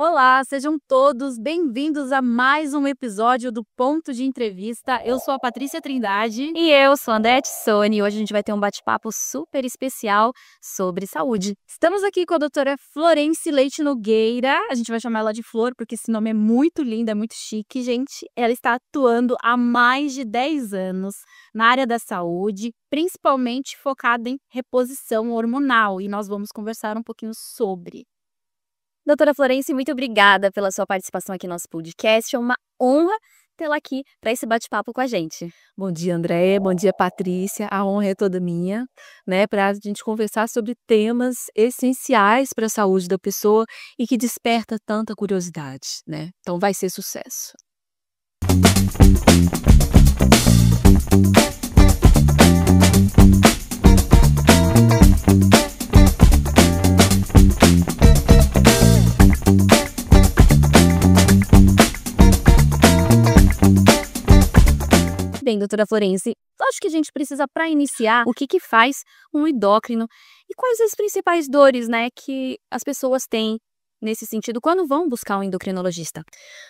Olá, sejam todos bem-vindos a mais um episódio do Ponto de Entrevista. Eu sou a Patrícia Trindade. E eu sou a Andrete Soni e hoje a gente vai ter um bate-papo super especial sobre saúde. Estamos aqui com a doutora Florence Leite Nogueira. A gente vai chamar ela de Flor porque esse nome é muito lindo, é muito chique, gente. Ela está atuando há mais de 10 anos na área da saúde, principalmente focada em reposição hormonal. E nós vamos conversar um pouquinho sobre. Doutora Florence, muito obrigada pela sua participação aqui no nosso podcast. É uma honra tê-la aqui para esse bate-papo com a gente. Bom dia, André. Bom dia, Patrícia. A honra é toda minha, né, para a gente conversar sobre temas essenciais para a saúde da pessoa e que desperta tanta curiosidade, né? Então vai ser sucesso. Bem, doutora Florence, acho que a gente precisa, para iniciar, o que faz um endócrino e quais as principais dores, né, que as pessoas têm nesse sentido quando vão buscar um endocrinologista.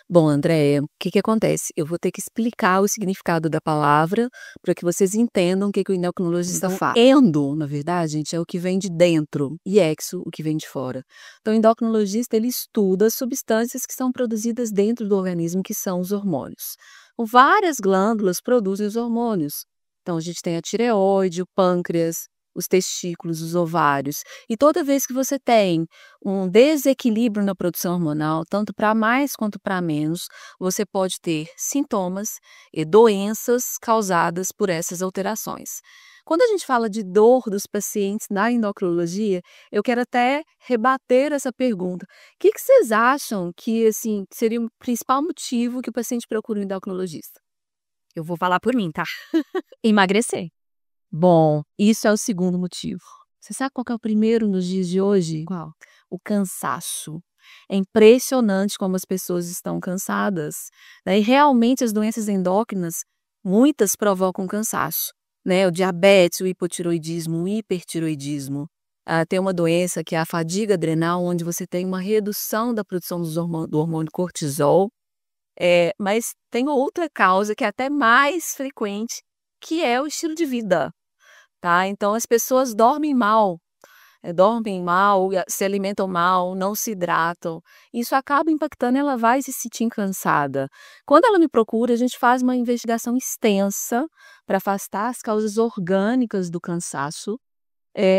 Bom, André, o que acontece? Eu vou ter que explicar o significado da palavra para que vocês entendam o que o endocrinologista faz. Endo, na verdade, gente, é o que vem de dentro e exo, o que vem de fora. Então, o endocrinologista, ele estuda substâncias que são produzidas dentro do organismo, que são os hormônios. Várias glândulas produzem os hormônios. Então, a gente tem a tireoide, o pâncreas, os testículos, os ovários. E toda vez que você tem um desequilíbrio na produção hormonal, tanto para mais quanto para menos, você pode ter sintomas e doenças causadas por essas alterações. Quando a gente fala de dor dos pacientes na endocrinologia, eu quero até rebater essa pergunta. O que vocês acham que assim, seria o principal motivo que o paciente procura um endocrinologista? Eu vou falar por mim, tá? Emagrecer. Bom, isso é o segundo motivo. Você sabe qual que é o primeiro nos dias de hoje? Qual? O cansaço. É impressionante como as pessoas estão cansadas, né? E realmente as doenças endócrinas, muitas provocam cansaço, né? O diabetes, o hipotiroidismo, o hipertiroidismo. Tem uma doença que é a fadiga adrenal, onde você tem uma redução da produção do hormônio cortisol. Mas tem outra causa que é até mais frequente, que é o estilo de vida. Tá? Então, as pessoas dormem mal, se alimentam mal, não se hidratam. Isso acaba impactando, ela vai se sentir cansada. Quando ela me procura, a gente faz uma investigação extensa para afastar as causas orgânicas do cansaço.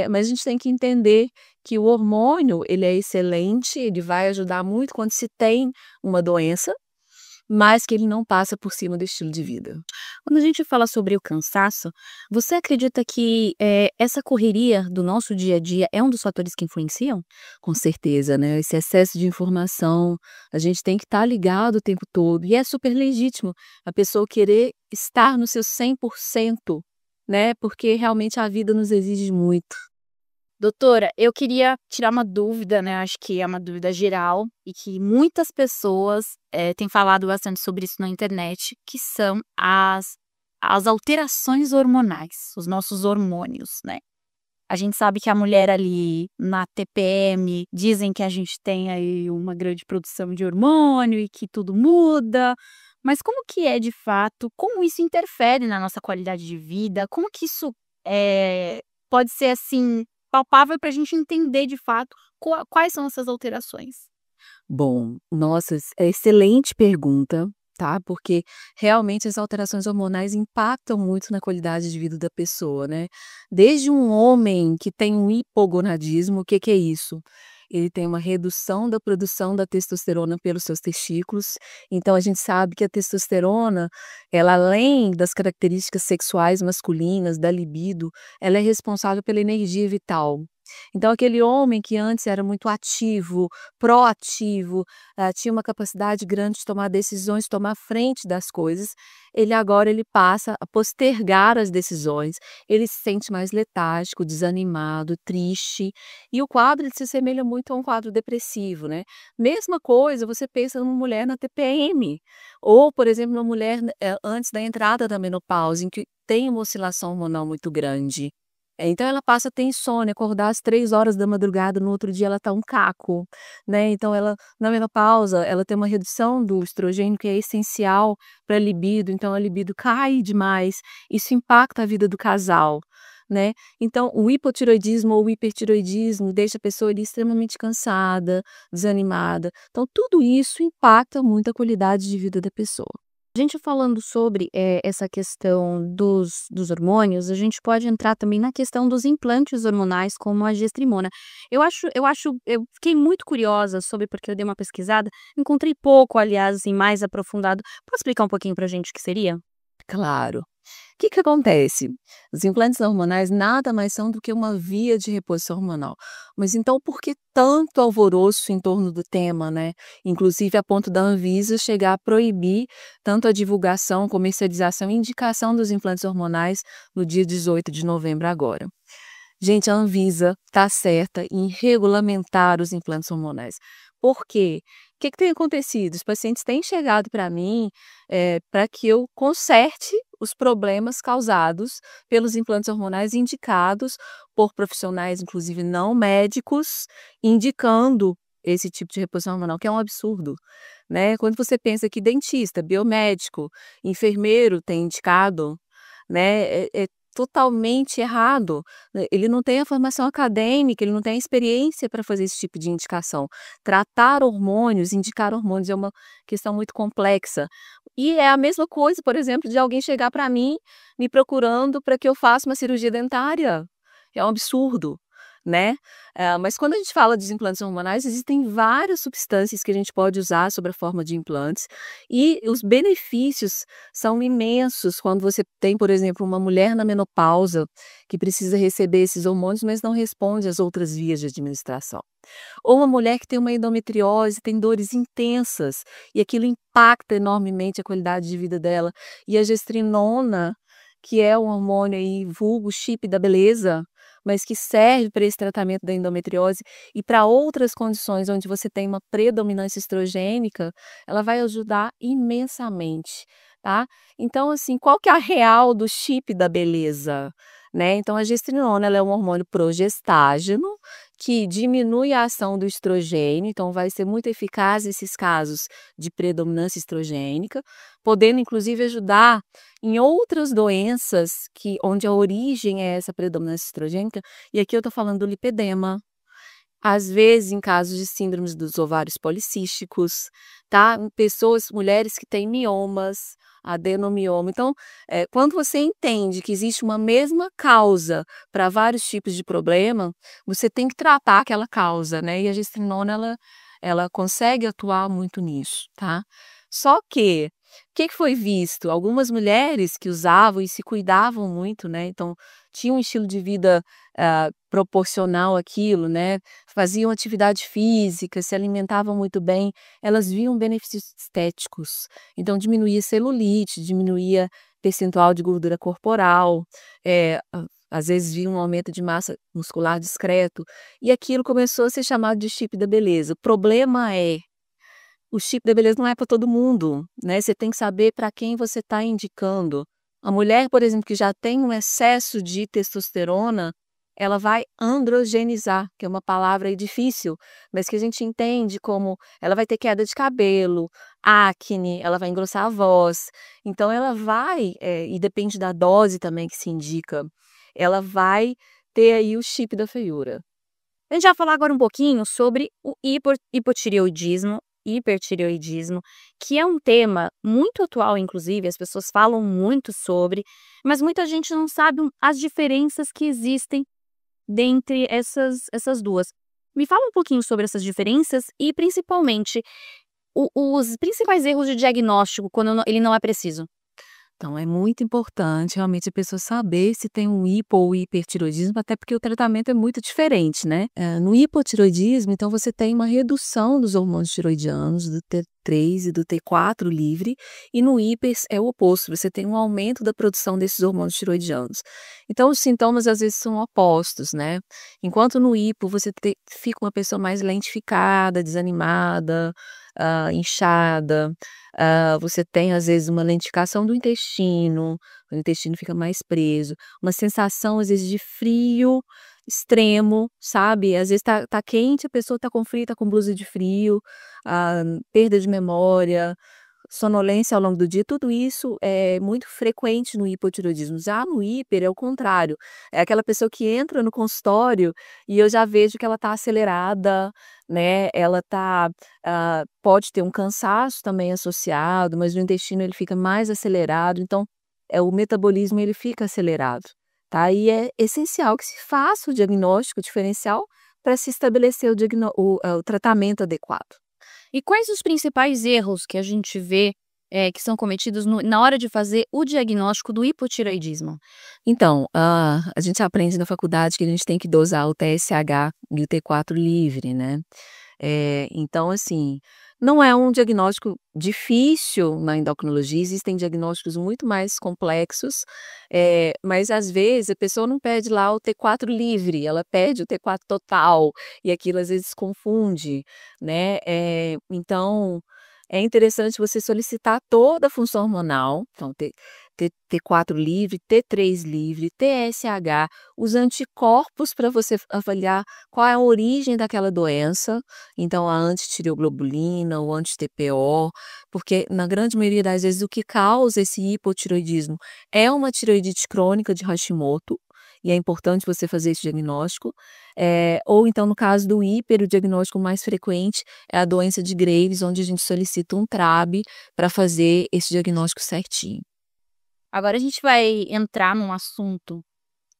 Mas a gente tem que entender que o hormônio, ele é excelente, ele vai ajudar muito quando se tem uma doença, mas que ele não passa por cima do estilo de vida. Quando a gente fala sobre o cansaço, você acredita que essa correria do nosso dia a dia é um dos fatores que influenciam? Com certeza, né? Esse excesso de informação, a gente tem que estar ligado o tempo todo. E é super legítimo a pessoa querer estar no seu 100%, né? Porque realmente a vida nos exige muito. Doutora, eu queria tirar uma dúvida, né? Acho que é uma dúvida geral e que muitas pessoas têm falado bastante sobre isso na internet, que são as alterações hormonais, os nossos hormônios, né? A gente sabe que a mulher ali na TPM dizem que a gente tem aí uma grande produção de hormônio e que tudo muda, mas como que é de fato? Como isso interfere na nossa qualidade de vida? Como que isso pode ser assim palpável para a gente entender de fato quais são essas alterações? Bom, nossa, excelente pergunta, tá? Porque realmente as alterações hormonais impactam muito na qualidade de vida da pessoa, né? Desde um homem que tem um hipogonadismo, o que que é isso? Ele tem uma redução da produção da testosterona pelos seus testículos. Então a gente sabe que a testosterona, ela além das características sexuais masculinas, da libido, ela é responsável pela energia vital. Então aquele homem que antes era muito ativo, proativo, tinha uma capacidade grande de tomar decisões, tomar frente das coisas, ele passa a postergar as decisões, ele se sente mais letárgico, desanimado, triste, e o quadro ele se assemelha muito a um quadro depressivo, né. Mesma coisa, você pensa numa mulher na TPM, ou por exemplo, uma mulher, antes da entrada da menopausa, em que tem uma oscilação hormonal muito grande. Então ela passa a ter insônia, acordar às 3 horas da madrugada, no outro dia ela tá um caco, né. Então ela na menopausa, ela tem uma redução do estrogênio que é essencial para a libido, então a libido cai demais, isso impacta a vida do casal, né. Então o hipotireoidismo ou o hipertireoidismo deixa a pessoa ali extremamente cansada, desanimada, então tudo isso impacta muito a qualidade de vida da pessoa. A gente falando sobre, essa questão dos hormônios, a gente pode entrar também na questão dos implantes hormonais, como a gestrimona. Eu fiquei muito curiosa sobre, porque eu dei uma pesquisada, encontrei pouco, aliás, assim, mais aprofundado. Pode explicar um pouquinho pra gente o que seria? Claro. O que que acontece? Os implantes hormonais nada mais são do que uma via de reposição hormonal. Mas então por que tanto alvoroço em torno do tema, né? Inclusive a ponto da Anvisa chegar a proibir tanto a divulgação, comercialização e indicação dos implantes hormonais no dia 18 de novembro agora. Gente, a Anvisa está certa em regulamentar os implantes hormonais. Por quê? O que que tem acontecido? Os pacientes têm chegado para mim, para que eu conserte os problemas causados pelos implantes hormonais indicados por profissionais, inclusive não médicos, indicando esse tipo de reposição hormonal, que é um absurdo, né. Quando você pensa que dentista, biomédico, enfermeiro tem indicado, né, é totalmente errado, né. Ele não tem a formação acadêmica, ele não tem a experiência para fazer esse tipo de indicação. Tratar hormônios, indicar hormônios é uma questão muito complexa. E é a mesma coisa, por exemplo, de alguém chegar para mim, me procurando para que eu faça uma cirurgia dentária. É um absurdo, né. Mas quando a gente fala dos implantes hormonais, existem várias substâncias que a gente pode usar sob a forma de implantes, e os benefícios são imensos quando você tem, por exemplo, uma mulher na menopausa, que precisa receber esses hormônios, mas não responde às outras vias de administração. Ou uma mulher que tem uma endometriose, tem dores intensas, e aquilo impacta enormemente a qualidade de vida dela. E a gestrinona, que é um hormônio aí vulgo chip da beleza, mas que serve para esse tratamento da endometriose e para outras condições onde você tem uma predominância estrogênica, ela vai ajudar imensamente, tá. Então assim, qual que é a real do chip da beleza, né. Então a gestrinona, ela é um hormônio progestágeno, que diminui a ação do estrogênio, então vai ser muito eficaz nesses casos de predominância estrogênica, podendo inclusive ajudar em outras doenças que onde a origem é essa predominância estrogênica, e aqui eu estou falando do lipedema, às vezes em casos de síndromes dos ovários policísticos, tá, em pessoas, mulheres que têm miomas, adenomioma. Então, quando você entende que existe uma mesma causa para vários tipos de problema, você tem que tratar aquela causa, né, e a gestrinona ela consegue atuar muito nisso, tá. Só que, o que que foi visto? Algumas mulheres que usavam e se cuidavam muito, né, então tinham um estilo de vida, proporcional àquilo, né, faziam atividade física, se alimentavam muito bem, elas viam benefícios estéticos. Então diminuía celulite, diminuía percentual de gordura corporal, às vezes via um aumento de massa muscular discreto, e aquilo começou a ser chamado de chip da beleza. O problema é, o chip da beleza não é para todo mundo, né, você tem que saber para quem você está indicando. A mulher, por exemplo, que já tem um excesso de testosterona, ela vai androgenizar, que é uma palavra aí difícil, mas que a gente entende como ela vai ter queda de cabelo, acne, ela vai engrossar a voz. Então ela vai, e depende da dose também que se indica, ela vai ter aí o chip da feiura. A gente vai falar agora um pouquinho sobre o hipotireoidismo, hipertireoidismo, que é um tema muito atual, inclusive, as pessoas falam muito sobre, mas muita gente não sabe as diferenças que existem dentre essas duas. Me fala um pouquinho sobre essas diferenças e, principalmente, os principais erros de diagnóstico quando ele não é preciso. Então é muito importante realmente a pessoa saber se tem um hipo ou hipertireoidismo, até porque o tratamento é muito diferente, né. No hipotireoidismo, então você tem uma redução dos hormônios tiroidianos, do T3 e do T4 livre, e no hiper é o oposto, você tem um aumento da produção desses hormônios tiroidianos. Então os sintomas às vezes são opostos, né. Enquanto no hipo você fica uma pessoa mais lentificada, desanimada, inchada, Você tem, às vezes, uma lentificação do intestino, o intestino fica mais preso, uma sensação, às vezes, de frio extremo, sabe? Às vezes tá quente, a pessoa tá com frio, tá com blusa de frio, perda de memória, sonolência ao longo do dia, tudo isso é muito frequente no hipotireoidismo. Já no hiper é o contrário, é aquela pessoa que entra no consultório e eu já vejo que ela tá acelerada, né, ela tá, pode ter um cansaço também associado, mas o intestino ele fica mais acelerado, então, o metabolismo ele fica acelerado, tá. E é essencial que se faça o diagnóstico diferencial para se estabelecer o tratamento adequado. E quais os principais erros que a gente vê, que são cometidos na hora de fazer o diagnóstico do hipotireoidismo? Então, a gente aprende na faculdade que a gente tem que dosar o TSH e o T4 livre, né. Então, assim, não é um diagnóstico difícil na endocrinologia, existem diagnósticos muito mais complexos, mas às vezes a pessoa não pede lá o T4 livre, ela pede o T4 total, e aquilo às vezes confunde, né. Então, é interessante você solicitar toda a função hormonal, então T4 livre, T3 livre, TSH, os anticorpos para você avaliar qual é a origem daquela doença, então a antitireoglobulina, o anti-TPO, porque na grande maioria das vezes o que causa esse hipotireoidismo é uma tireoidite crônica de Hashimoto, e é importante você fazer esse diagnóstico, ou então no caso do hiper, o diagnóstico mais frequente é a doença de Graves, onde a gente solicita um TRAB para fazer esse diagnóstico certinho. Agora a gente vai entrar num assunto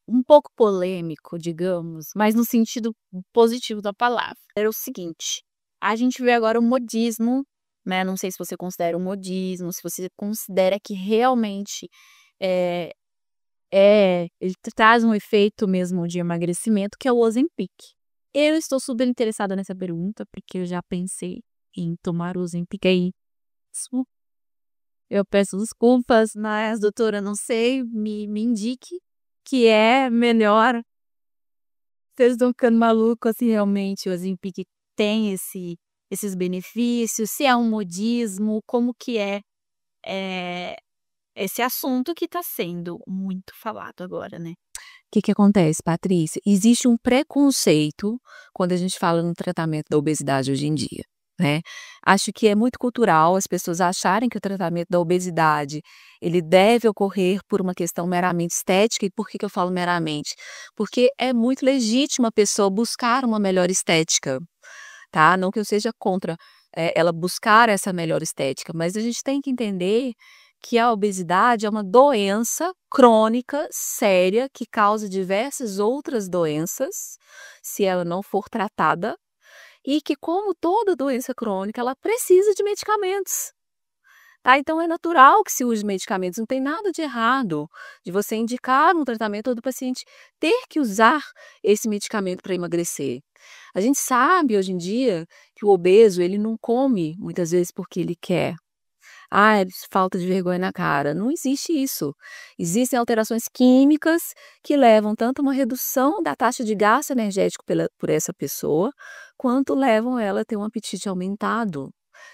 um pouco polêmico, digamos, mas no sentido positivo da palavra. Era o seguinte, a gente vê agora o modismo, né, não sei se você considera o modismo, se você considera que realmente, eh ele traz um efeito mesmo de emagrecimento, que é o Ozempic. Eu estou super interessada nessa pergunta, porque eu já pensei em tomar o Ozempic aí. Eu peço desculpas, mas doutora, não sei, me indique que é melhor. Vocês estão ficando malucos se realmente o Ozempic tem esses benefícios, se é um modismo, como que é esse assunto que está sendo muito falado agora, né. Que acontece, Patrícia? Existe um preconceito quando a gente fala no tratamento da obesidade hoje em dia, né. Acho que é muito cultural as pessoas acharem que o tratamento da obesidade, ele deve ocorrer por uma questão meramente estética. E por que eu falo meramente? Porque é muito legítimo a pessoa buscar uma melhor estética, tá. Não que eu seja contra, ela buscar essa melhor estética, mas a gente tem que entender que a obesidade é uma doença crônica, séria, que causa diversas outras doenças, se ela não for tratada, e que, como toda doença crônica, ela precisa de medicamentos, tá. Então é natural que se use medicamentos, não tem nada de errado de você indicar um tratamento ou do paciente ter que usar esse medicamento para emagrecer. A gente sabe hoje em dia que o obeso ele não come muitas vezes porque ele quer. "Ah, falta de vergonha na cara", não existe isso. Existem alterações químicas que levam tanto a uma redução da taxa de gasto energético por essa pessoa, quanto levam ela a ter um apetite aumentado.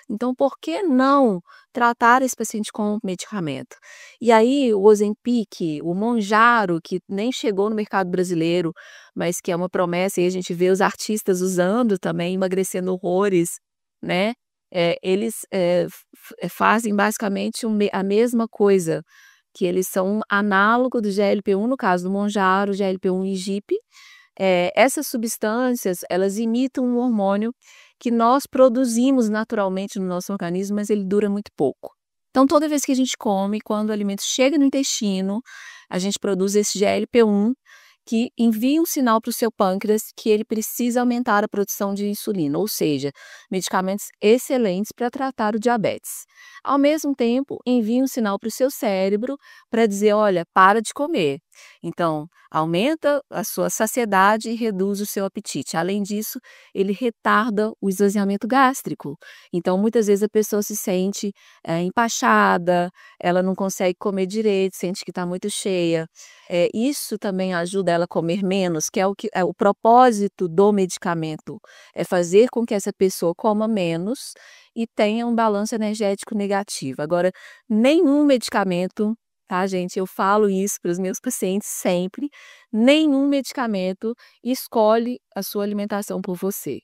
Então, por que não tratar esse paciente com medicamento? E aí o Ozempic, o Mounjaro, que nem chegou no mercado brasileiro, mas que é uma promessa, e a gente vê os artistas usando também, emagrecendo horrores, né. Eles, fazem basicamente a mesma coisa, que eles são um análogo do GLP-1, no caso do Mounjaro, GLP-1 e GIP. Essas substâncias, elas imitam um hormônio que nós produzimos naturalmente no nosso organismo, mas ele dura muito pouco. Então, toda vez que a gente come, quando o alimento chega no intestino, a gente produz esse GLP-1, que envia um sinal para o seu pâncreas que ele precisa aumentar a produção de insulina, ou seja, medicamentos excelentes para tratar o diabetes. Ao mesmo tempo, envia um sinal para o seu cérebro para dizer: "Olha, para de comer". Então, aumenta a sua saciedade e reduz o seu apetite. Além disso, ele retarda o esvaziamento gástrico. Então, muitas vezes a pessoa se sente empachada, ela não consegue comer direito, sente que está muito cheia. Isso também ajuda ela a comer menos, que é o propósito do medicamento, é fazer com que essa pessoa coma menos e tenha um balanço energético negativo. Agora, nenhum medicamento, tá, gente? Eu falo isso para os meus pacientes sempre. Nenhum medicamento escolhe a sua alimentação por você,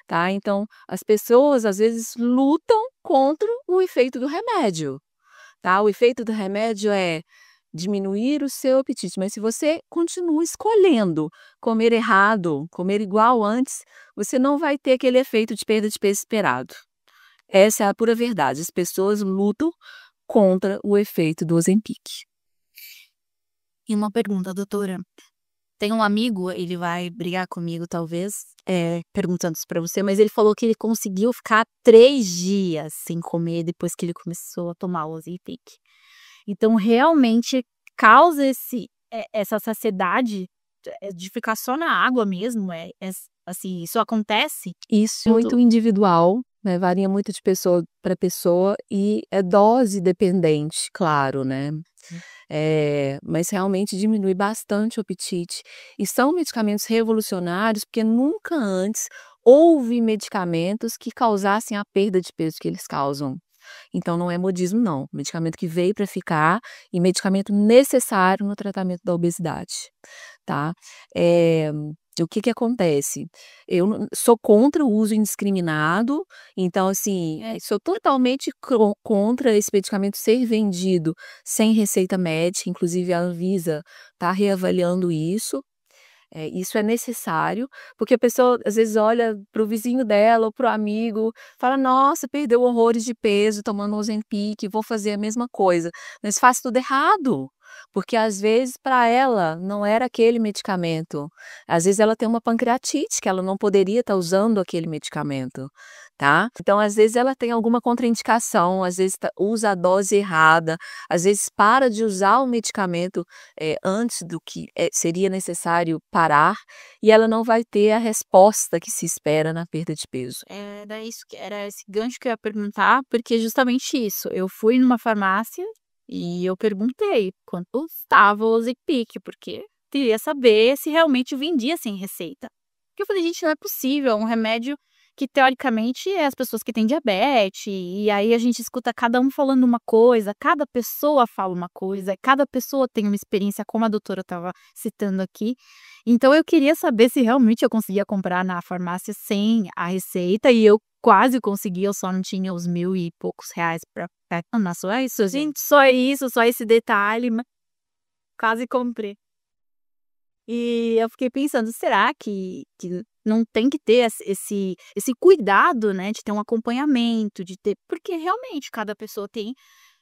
tá? Então, as pessoas às vezes lutam contra o efeito do remédio, tá? O efeito do remédio é diminuir o seu apetite, mas se você continua escolhendo comer errado, comer igual antes, você não vai ter aquele efeito de perda de peso esperado. Essa é a pura verdade. As pessoas lutam contra o efeito do Ozempic. E uma pergunta, doutora. Tem um amigo, ele vai brigar comigo, talvez, perguntando isso pra você, mas ele falou que ele conseguiu ficar 3 dias sem comer depois que ele começou a tomar o Ozempic. Então, realmente causa essa saciedade de ficar só na água mesmo, assim, isso acontece? Isso é muito individual, né, varia muito de pessoa para pessoa e é dose dependente, claro, né. Mas realmente diminui bastante o apetite. E são medicamentos revolucionários, porque nunca antes houve medicamentos que causassem a perda de peso que eles causam. Então não é modismo não, medicamento que veio para ficar e medicamento necessário no tratamento da obesidade, tá. O que que acontece? Eu não sou contra o uso indiscriminado, então assim, sou totalmente contra esse medicamento ser vendido sem receita médica, inclusive a Anvisa está reavaliando isso. Isso é necessário, porque a pessoa às vezes olha para o vizinho dela ou para o amigo, fala: "Nossa, perdeu horrores de peso tomando Ozempic, vou fazer a mesma coisa", mas faz tudo errado, porque às vezes para ela não era aquele medicamento, às vezes ela tem uma pancreatite que ela não poderia estar usando aquele medicamento, tá. Então às vezes ela tem alguma contraindicação, às vezes usa a dose errada, às vezes para de usar o medicamento antes do que seria necessário parar, e ela não vai ter a resposta que se espera na perda de peso. Era esse gancho que eu ia perguntar, porque justamente isso, eu fui numa farmácia e eu perguntei quanto custava o Ozempic, porque queria saber se realmente vendia sem receita. Porque eu falei: "Gente, não é possível, é um remédio que teoricamente é as pessoas que têm diabetes", e aí a gente escuta cada um falando uma coisa, cada pessoa fala uma coisa, cada pessoa tem uma experiência, como a doutora estava citando aqui. Então eu queria saber se realmente eu conseguia comprar na farmácia sem a receita, e eu quase consegui, eu só não tinha os 1.000 e poucos reais pra ah, só isso, gente, só isso, só esse detalhe, mas quase comprei. E eu fiquei pensando, será que não tem que ter esse cuidado, né, de ter um acompanhamento, de ter porque realmente cada pessoa tem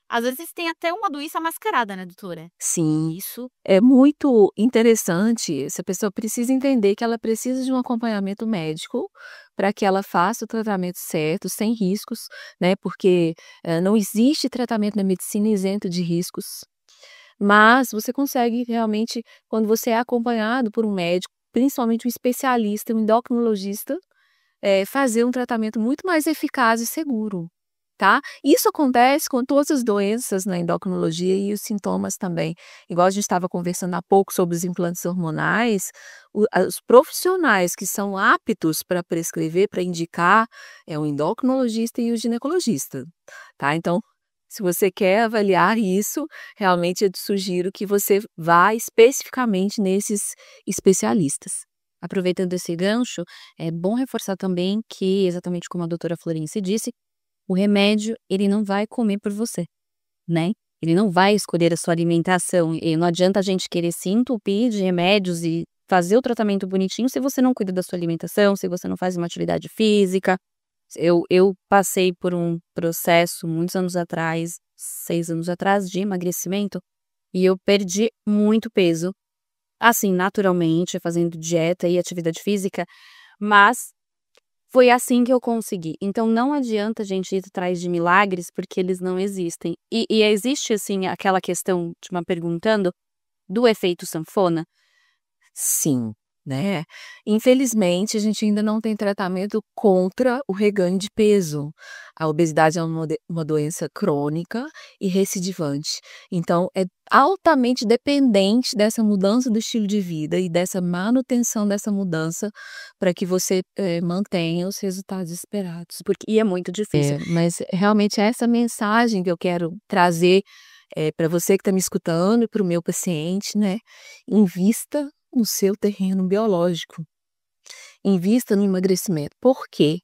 às vezes tem até uma doença mascarada, né, doutora? Sim, Isso é muito interessante, essa pessoa precisa entender que ela precisa de um acompanhamento médico, para que ela faça o tratamento certo, sem riscos, né, porque, não existe tratamento na medicina isento de riscos. Mas você consegue realmente, quando você é acompanhado por um médico, principalmente um especialista, um endocrinologista, fazer um tratamento muito mais eficaz e seguro, tá. Isso acontece com todas as doenças na endocrinologia e os sintomas também. Igual a gente estava conversando há pouco sobre os implantes hormonais, os profissionais que são aptos para prescrever, para indicar, é o endocrinologista e o ginecologista, tá. Então, se você quer avaliar isso, realmente eu te sugiro que você vá especificamente nesses especialistas. Aproveitando esse gancho, é bom reforçar também que, exatamente como a doutora Florence disse, o remédio ele não vai comer por você, né? Ele não vai escolher a sua alimentação. E não adianta a gente querer se entupir de remédios e fazer o tratamento bonitinho se você não cuida da sua alimentação, se você não faz uma atividade física. Eu passei por um processo muitos anos atrás, 6 anos atrás, de emagrecimento, e eu perdi muito peso, assim, naturalmente, fazendo dieta e atividade física, mas foi assim que eu consegui. Então não adianta a gente ir atrás de milagres, porque eles não existem. E existe, assim, aquela questão, te perguntando, do efeito sanfona? Sim, né. Infelizmente, a gente ainda não tem tratamento contra o reganho de peso. A obesidade é uma doença crônica e recidivante. Então é altamente dependente dessa mudança do estilo de vida e dessa manutenção dessa mudança para que você, mantenha os resultados esperados. E é muito difícil. Mas realmente é essa mensagem que eu quero trazer, para você que está me escutando e para o meu paciente, né. Invista no seu terreno biológico, invista no emagrecimento. Por quê?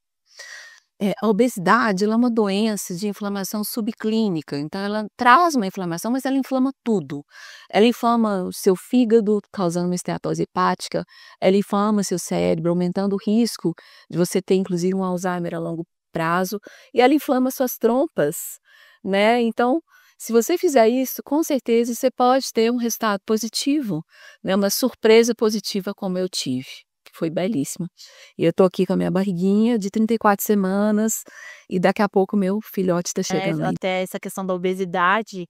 A obesidade, ela é uma doença de inflamação subclínica, então ela traz uma inflamação, mas ela inflama tudo. Ela inflama o seu fígado, causando uma esteatose hepática, ela inflama seu cérebro, aumentando o risco de você ter inclusive um Alzheimer a longo prazo, e ela inflama suas trompas, né. Então, se você fizer isso, com certeza você pode ter um resultado positivo, né, uma surpresa positiva como eu tive, que foi belíssima. E eu tô aqui com a minha barriguinha de 34 semanas e daqui a pouco meu filhote tá chegando aí. Até essa questão da obesidade,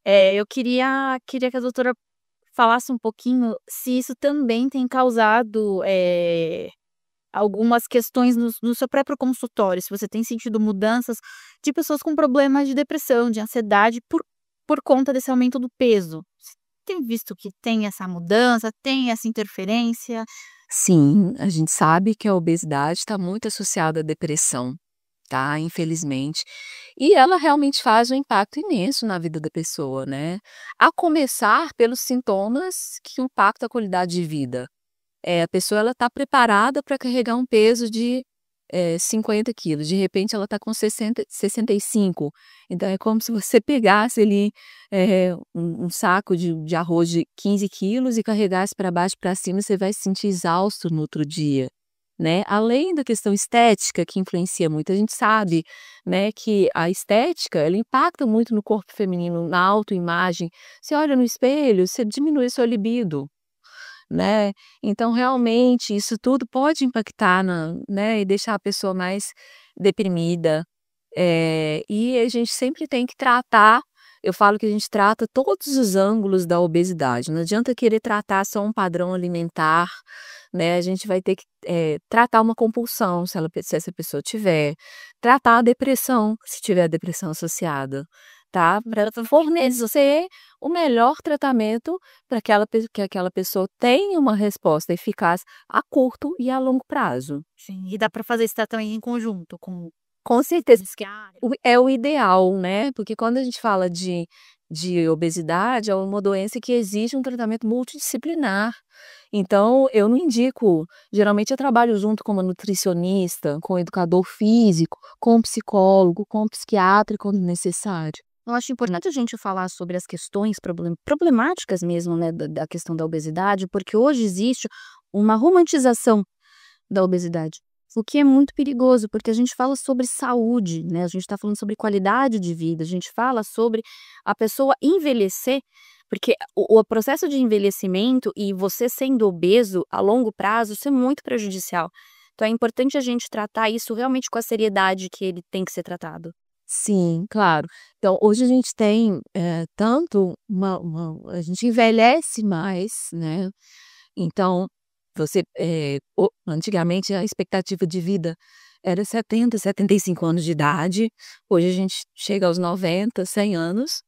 eu queria que a doutora falasse um pouquinho se isso também tem causado, algumas questões no seu próprio consultório, se você tem sentido mudanças de pessoas com problemas de depressão, de ansiedade, por conta desse aumento do peso. Você tem visto que tem essa mudança, tem essa interferência? Sim, a gente sabe que a obesidade está muito associada à depressão, tá, infelizmente. E ela realmente faz um impacto imenso na vida da pessoa, né. A começar pelos sintomas que impactam a qualidade de vida. A pessoa ela está preparada para carregar um peso de, 50 quilos, de repente ela está com 65, então é como se você pegasse ali, um saco de arroz de 15 quilos e carregasse para baixo e para cima, você vai se sentir exausto no outro dia, né. Além da questão estética que influencia muito, a gente sabe, né, que a estética ela impacta muito no corpo feminino, na autoimagem. Você olha no espelho, você diminui sua libido, né. Então realmente isso tudo pode impactar né, e deixar a pessoa mais deprimida, e a gente sempre tem que tratar. Eu falo que a gente trata todos os ângulos da obesidade, não adianta querer tratar só um padrão alimentar, né, a gente vai ter que, tratar uma compulsão se essa pessoa tiver, tratar a depressão, se tiver depressão associada, tá, pra fornecer o melhor tratamento para que aquela pessoa tenha uma resposta eficaz a curto e a longo prazo. Sim, e dá para fazer isso também em conjunto com Com certeza, psiquiatra? é o ideal, né, porque quando a gente fala de obesidade, é uma doença que exige um tratamento multidisciplinar. Então eu não indico, geralmente eu trabalho junto com uma nutricionista, com um educador físico, com um psicólogo, com um psiquiatra quando necessário. Eu acho importante a gente falar sobre as questões problemáticas mesmo, né, da questão da obesidade, porque hoje existe uma romantização da obesidade, o que é muito perigoso, porque a gente fala sobre saúde, né, a gente está falando sobre qualidade de vida, a gente fala sobre a pessoa envelhecer, porque o processo de envelhecimento e você sendo obeso a longo prazo, isso é muito prejudicial. Então é importante a gente tratar isso realmente com a seriedade que ele tem que ser tratado. Sim, claro. Então, hoje a gente tem, tanto a gente envelhece mais, né, então você, antigamente a expectativa de vida era 70, 75 anos de idade, hoje a gente chega aos 90, 100 anos.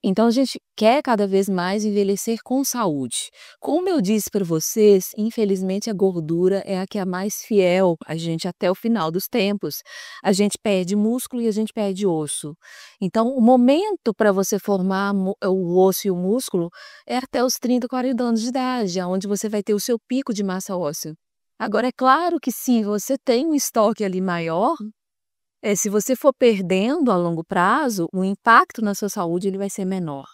Então a gente quer cada vez mais envelhecer com saúde. Como eu disse para vocês, infelizmente a gordura é a que é a mais fiel a gente até o final dos tempos. A gente perde músculo e a gente perde osso. Então o momento para você formar o osso e o músculo é até os 30, 40 anos de idade, aonde você vai ter o seu pico de massa óssea. Agora é claro que se você tem um estoque ali maior, se você for perdendo a longo prazo, o impacto na sua saúde ele vai ser menor,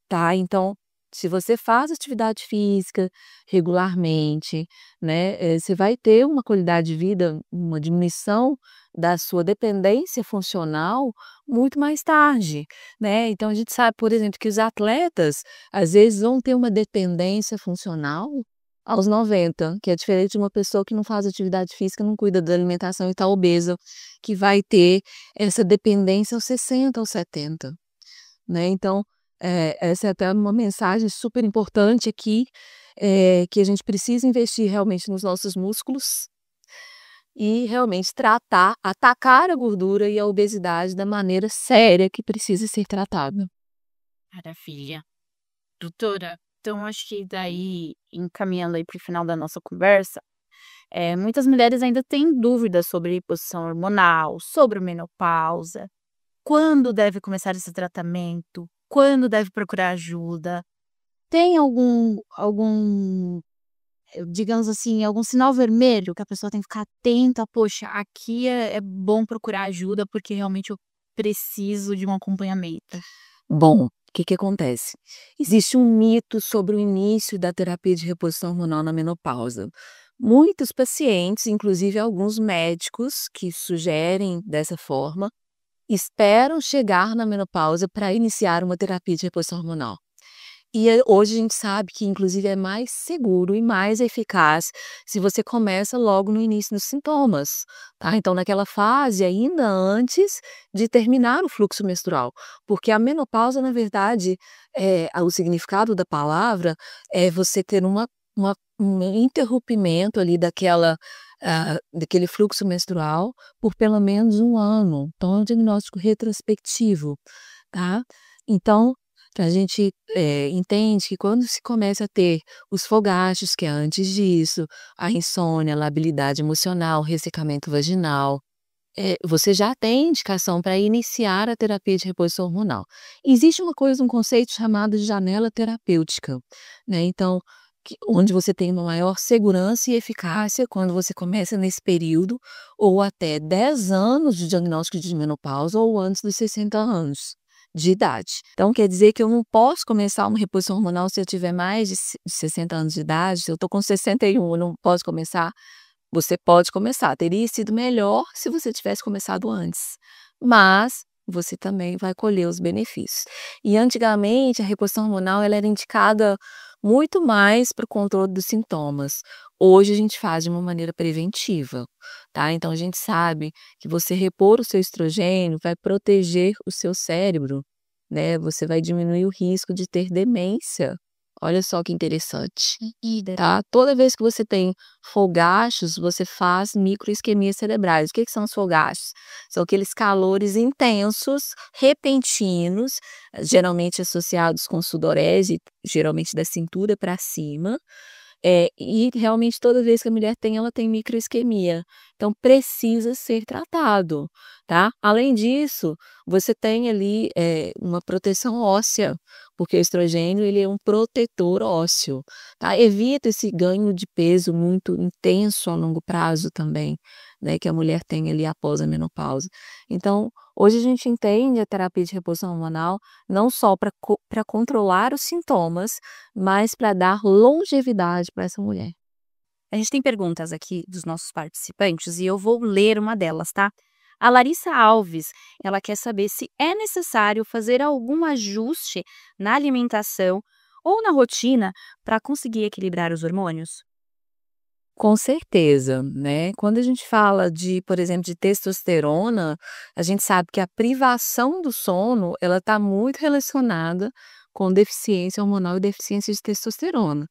tá. Então, se você faz atividade física regularmente, né, você vai ter uma qualidade de vida, uma diminuição da sua dependência funcional muito mais tarde, né. Então a gente sabe, por exemplo, que os atletas, às vezes, vão ter uma dependência funcional aos 90, que é diferente de uma pessoa que não faz atividade física, não cuida da alimentação e está obesa, que vai ter essa dependência aos 60, aos 70, né. Então, Essa é até uma mensagem super importante aqui, que a gente precisa investir realmente nos nossos músculos e realmente atacar a gordura e a obesidade da maneira séria que precisa ser tratada. Maravilha. Doutora, então acho que daí, encaminhando aí para o final da nossa conversa, muitas mulheres ainda têm dúvidas sobre reposição hormonal, sobre menopausa, quando deve começar esse tratamento, quando deve procurar ajuda. Tem digamos assim, algum sinal vermelho que a pessoa tem que ficar atenta? "Poxa, aqui é bom procurar ajuda, porque realmente eu preciso de um acompanhamento". Bom, o que que acontece? Existe um mito sobre o início da terapia de reposição hormonal na menopausa. Muitos pacientes, inclusive alguns médicos que sugerem dessa forma, esperam chegar na menopausa para iniciar uma terapia de reposição hormonal. E hoje a gente sabe que inclusive é mais seguro e mais eficaz se você começa logo no início dos sintomas, tá. Então naquela fase ainda antes de terminar o fluxo menstrual, porque a menopausa na verdade, o significado da palavra é você ter um interrompimento ali daquele fluxo menstrual por pelo menos 1 ano, então é um diagnóstico retrospectivo, tá. Então a gente, entende que quando se começa a ter os fogachos, que é antes disso, a insônia, a labilidade emocional, ressecamento vaginal, você já tem indicação para iniciar a terapia de reposição hormonal. Existe um conceito chamado de janela terapêutica, né, então, onde você tem uma maior segurança e eficácia quando você começa nesse período, ou até 10 anos de diagnóstico de menopausa ou antes dos 60 anos de idade. Então quer dizer que eu não posso começar uma reposição hormonal se eu tiver mais de 60 anos de idade, se eu estou com 61, eu não posso começar? Você pode começar, teria sido melhor se você tivesse começado antes, mas você também vai colher os benefícios. E antigamente a reposição hormonal ela era indicada muito mais para o controle dos sintomas. Hoje a gente faz de uma maneira preventiva, tá. Então a gente sabe que você repor o seu estrogênio vai proteger o seu cérebro, né, você vai diminuir o risco de ter demência. Olha só que interessante, tá. Toda vez que você tem fogachos, você faz microisquemias cerebrais. O que que são os fogachos? São aqueles calores intensos, repentinos, geralmente associados com sudorese, geralmente da cintura para cima, e realmente toda vez que a mulher tem, ela tem microisquemia. Então precisa ser tratado, tá. Além disso, você tem ali, uma proteção óssea, porque o estrogênio ele é um protetor ósseo, tá. Evita esse ganho de peso muito intenso a longo prazo também, né, que a mulher tem ali após a menopausa. Então, hoje a gente entende a terapia de reposição hormonal não só para controlar os sintomas, mas para dar longevidade para essa mulher. A gente tem perguntas aqui dos nossos participantes e eu vou ler uma delas, tá? A Larissa Alves, ela quer saber se é necessário fazer algum ajuste na alimentação ou na rotina para conseguir equilibrar os hormônios. Com certeza, né. Quando a gente fala de, por exemplo, de testosterona, a gente sabe que a privação do sono, ela está muito relacionada com deficiência hormonal e deficiência de testosterona.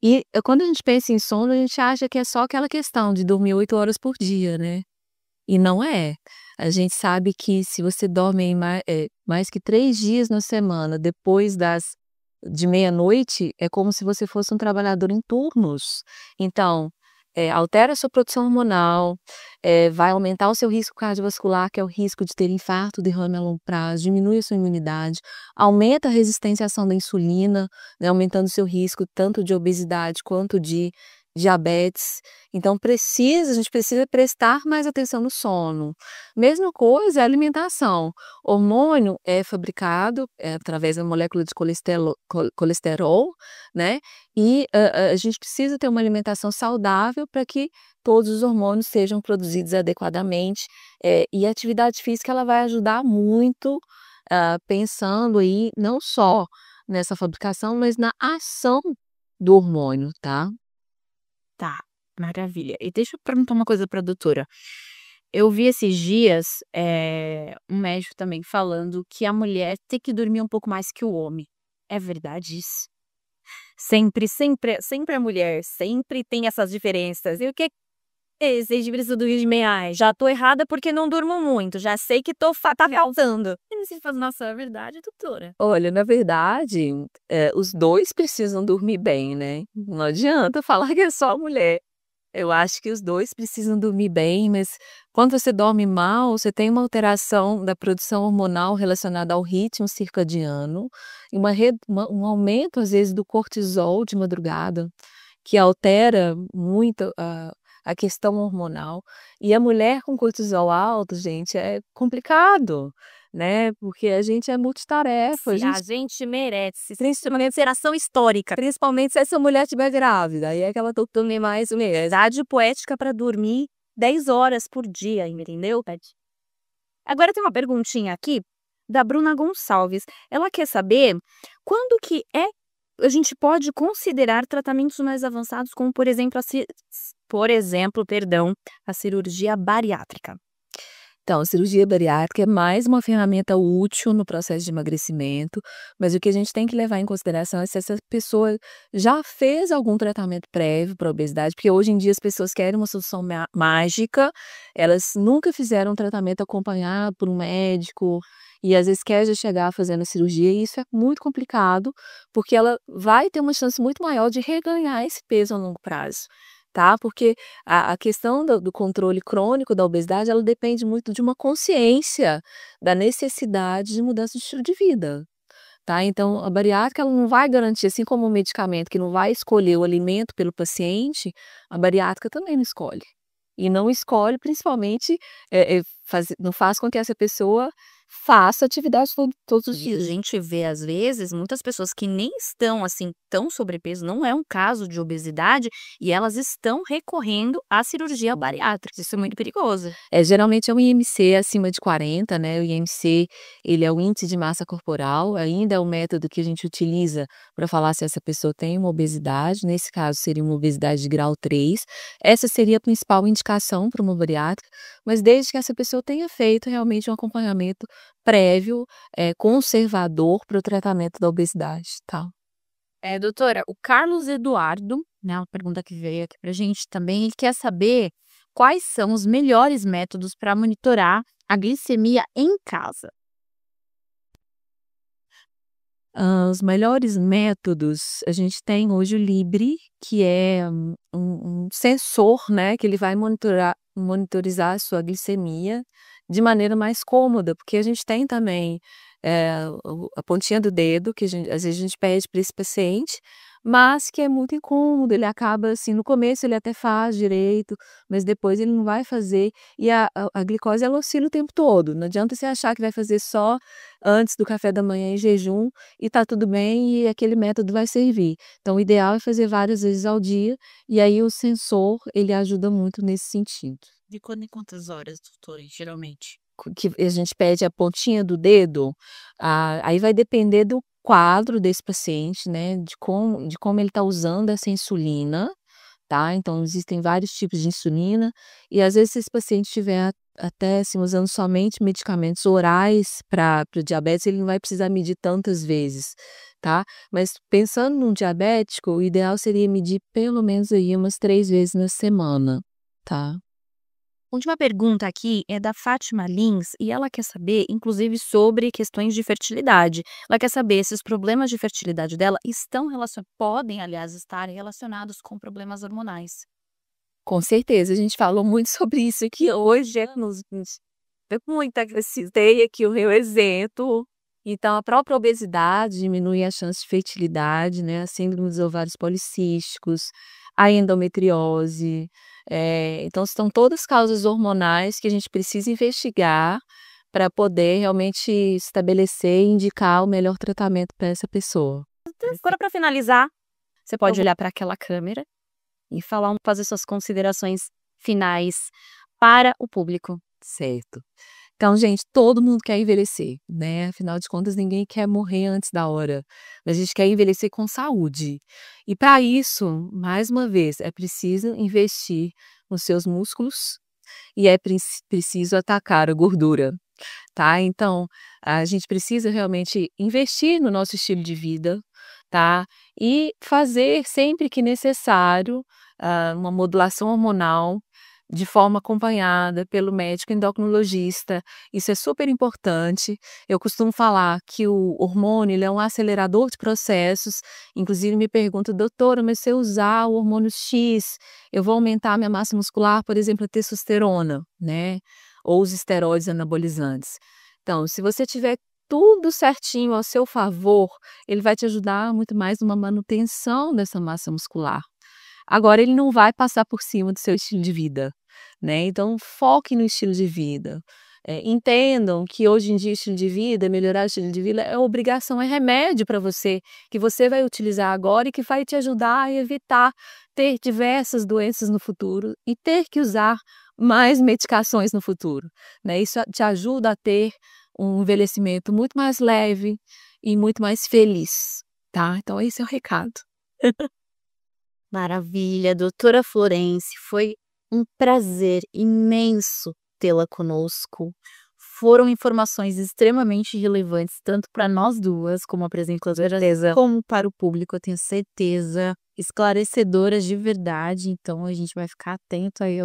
E, quando a gente pensa em sono, a gente acha que é só aquela questão de dormir 8 horas por dia, né, e não é. A gente sabe que se você dorme aí mais que 3 dias na semana depois de meia-noite, é como se você fosse um trabalhador em turnos. Então, altera a sua produção hormonal, vai aumentar o seu risco cardiovascular, que é o risco de ter infarto, derrame a longo prazo, diminui a sua imunidade, aumenta a resistência à ação da insulina, né, aumentando o seu risco tanto de obesidade quanto de diabetes. Então a gente precisa prestar mais atenção no sono. Mesma coisa é a alimentação. Hormônio é fabricado, através da molécula de colesterol, né, e a gente precisa ter uma alimentação saudável para que todos os hormônios sejam produzidos adequadamente, e a atividade física ela vai ajudar muito, pensando aí não só nessa fabricação, mas na ação do hormônio, tá. Tá, maravilha. E deixa eu perguntar uma coisa para a doutora. Eu vi esses dias, um médico também falando que a mulher tem que dormir um pouco mais que o homem. É verdade isso? Sempre a mulher, sempre tem essas diferenças. E o que vocês precisam dormir? Ai, já tô errada porque não durmo muito, já sei que tá faltando. E você fala: "Nossa, é verdade, doutora". Olha, na verdade, os 2 precisam dormir bem, né. Não adianta falar que é só a mulher. Eu acho que os 2 precisam dormir bem, mas quando você dorme mal, você tem uma alteração da produção hormonal relacionada ao ritmo circadiano e um aumento, às vezes, do cortisol de madrugada, que altera muito a questão hormonal. E a mulher com cortisol alto, gente, é complicado, né, porque a gente é multitarefa, a Se a gente gente merece, principalmente geração histórica. principalmente se essa mulher estiver grávida, aí é que ela tem que dormir mais mesmo. Idade poética para dormir 10 horas por dia, entendeu? Agora tem uma perguntinha aqui da Bruna Gonçalves. Ela quer saber quando que a gente pode considerar tratamentos mais avançados, como a cirurgia bariátrica. Então, a cirurgia bariátrica é mais uma ferramenta útil no processo de emagrecimento, mas o que a gente tem que levar em consideração é se essa pessoa já fez algum tratamento prévio para obesidade, porque hoje em dia as pessoas querem uma solução mágica, elas nunca fizeram um tratamento acompanhado por um médico e às vezes quer já chegar fazendo a cirurgia, e isso é muito complicado, porque ela vai ter uma chance muito maior de reganhar esse peso a longo prazo. Tá? Porque a questão do controle crônico da obesidade, ela depende muito de uma consciência da necessidade de mudança de estilo de vida, tá? Então, a bariátrica ela não vai garantir, assim como o medicamento que não vai escolher o alimento pelo paciente, a bariátrica também não escolhe. E não escolhe principalmente, não faz com que essa pessoa faça atividade todos os A dias. gente vê, às vezes, muitas pessoas que nem estão, assim, tão sobrepeso, não é um caso de obesidade, e elas estão recorrendo à cirurgia bariátrica. Isso é muito perigoso. Geralmente é um IMC acima de 40, né, o IMC, ele é o índice de massa corporal, ainda é o método que a gente utiliza para falar se essa pessoa tem uma obesidade, nesse caso seria uma obesidade de grau 3. Essa seria a principal indicação para uma bariátrica, mas desde que essa pessoa tenha feito realmente um acompanhamento prévio, conservador para o tratamento da obesidade, tá. Doutora, o Carlos Eduardo, né, uma pergunta que veio aqui pra gente também, ele quer saber quais são os melhores métodos para monitorar a glicemia em casa. Os melhores métodos, a gente tem hoje o Libre, que é um sensor, né, que ele vai monitorizar a sua glicemia de maneira mais cômoda, porque a gente tem também, a pontinha do dedo, que às vezes a gente pede para esse paciente, mas que é muito incômodo, ele acaba assim, no começo ele até faz direito, mas depois ele não vai fazer, e a glicose ela oscila o tempo todo, não adianta você achar que vai fazer só antes do café da manhã em jejum, e tá tudo bem e aquele método vai servir. Então o ideal é fazer várias vezes ao dia, e aí o sensor ele ajuda muito nesse sentido. De quando em quantas horas, doutora, geralmente? Que a gente pede a pontinha do dedo, aí vai depender do quadro desse paciente, né, de como ele está usando essa insulina, tá. Então existem vários tipos de insulina, e às vezes se esse paciente estiver até, assim, usando somente medicamentos orais para o diabetes, ele não vai precisar medir tantas vezes, tá. Mas pensando num diabético, o ideal seria medir pelo menos aí umas 3 vezes na semana, tá. Última pergunta aqui é da Fátima Lins e ela quer saber, inclusive, sobre questões de fertilidade. Ela quer saber se os problemas de fertilidade dela podem, aliás, estar relacionados com problemas hormonais. Com certeza, a gente falou muito sobre isso aqui hoje, muita citei aqui o Rio Exento. Então a própria obesidade diminui a chance de fertilidade, né, a síndrome dos ovários policísticos, a endometriose, então são todas causas hormonais que a gente precisa investigar para poder realmente estabelecer e indicar o melhor tratamento para essa pessoa. Agora, para finalizar, você pode olhar para aquela câmera e fazer suas considerações finais para o público. Certo. Então, gente, todo mundo quer envelhecer, né, afinal de contas ninguém quer morrer antes da hora, mas a gente quer envelhecer com saúde. E para isso, mais uma vez, é preciso investir nos seus músculos, e é preciso atacar a gordura, tá? Então, a gente precisa realmente investir no nosso estilo de vida, tá? E fazer sempre que necessário, uma modulação hormonal de forma acompanhada pelo médico endocrinologista. Isso é super importante. Eu costumo falar que o hormônio, ele é um acelerador de processos. Inclusive me perguntam: "Doutora, mas se eu usar o hormônio X, eu vou aumentar a minha massa muscular, por exemplo, a testosterona, né, ou os esteroides anabolizantes". Então, se você tiver tudo certinho ao seu favor, ele vai te ajudar muito mais numa manutenção dessa massa muscular. Agora ele não vai passar por cima do seu estilo de vida, né, então foque no estilo de vida. Entendam que hoje em dia o estilo de vida, melhorar o estilo de vida é obrigação, é remédio para você, que você vai utilizar agora e que vai te ajudar a evitar ter diversas doenças no futuro e ter que usar mais medicações no futuro, né. Isso te ajuda a ter um envelhecimento muito mais leve e muito mais feliz, tá. Então esse é o recado. Maravilha, doutora Florence, foi um prazer imenso tê-la conosco. Foram informações extremamente relevantes, tanto para nós duas, como apresentadoras, como para o público, eu tenho certeza, esclarecedoras de verdade. Então, a gente vai ficar atento aí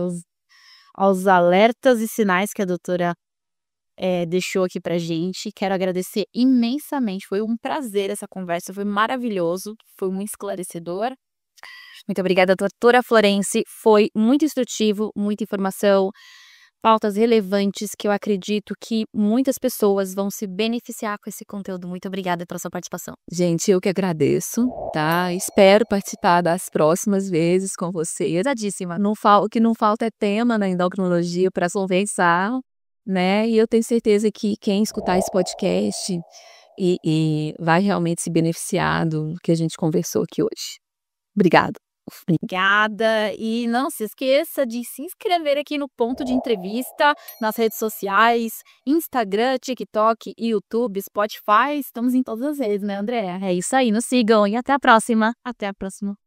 aos alertas e sinais que a doutora deixou aqui pra gente. Quero agradecer imensamente, foi um prazer essa conversa, foi maravilhoso, foi muito esclarecedor. Muito obrigada, doutora Florence. Foi muito instrutivo, muita informação, pautas relevantes que eu acredito que muitas pessoas vão se beneficiar com esse conteúdo. Muito obrigada pela sua participação. Gente, eu que agradeço, tá? Espero participar das próximas vezes com vocês. Pesadíssima. O que não falta é tema na endocrinologia para conversar, né? E eu tenho certeza que quem escutar esse podcast e vai realmente se beneficiar do que a gente conversou aqui hoje. Obrigada. Obrigada, e não se esqueça de se inscrever aqui no Ponto de Entrevista, nas redes sociais, Instagram, TikTok, YouTube, Spotify, estamos em todas as redes, né, Andréa? É isso aí, nos sigam e até a próxima. Até a próxima.